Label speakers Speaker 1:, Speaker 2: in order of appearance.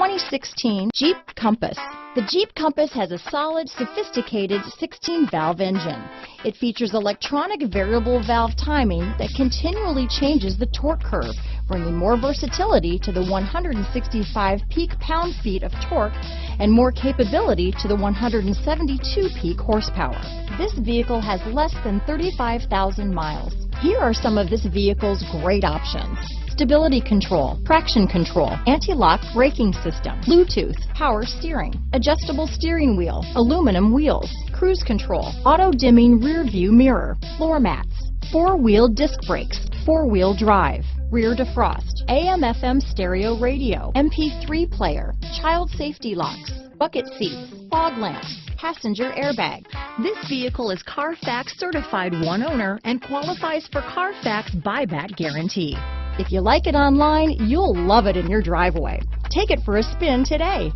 Speaker 1: 2016 Jeep Compass. The Jeep Compass has a solid, sophisticated 16-valve engine. It features electronic variable valve timing that continually changes the torque curve, bringing more versatility to the 165 peak pound-feet of torque and more capability to the 172 peak horsepower. This vehicle has less than 35,000 miles. Here are some of this vehicle's great options: stability control, traction control, anti-lock braking system, Bluetooth, power steering, adjustable steering wheel, aluminum wheels, cruise control, auto-dimming rear view mirror, floor mats, four-wheel disc brakes, four-wheel drive, rear defrost, AM/FM stereo radio, MP3 player, child safety locks, bucket seats, fog lamps, passenger airbag. This vehicle is CARFAX certified one owner and qualifies for CARFAX buyback guarantee. If you like it online, you'll love it in your driveway. Take it for a spin today.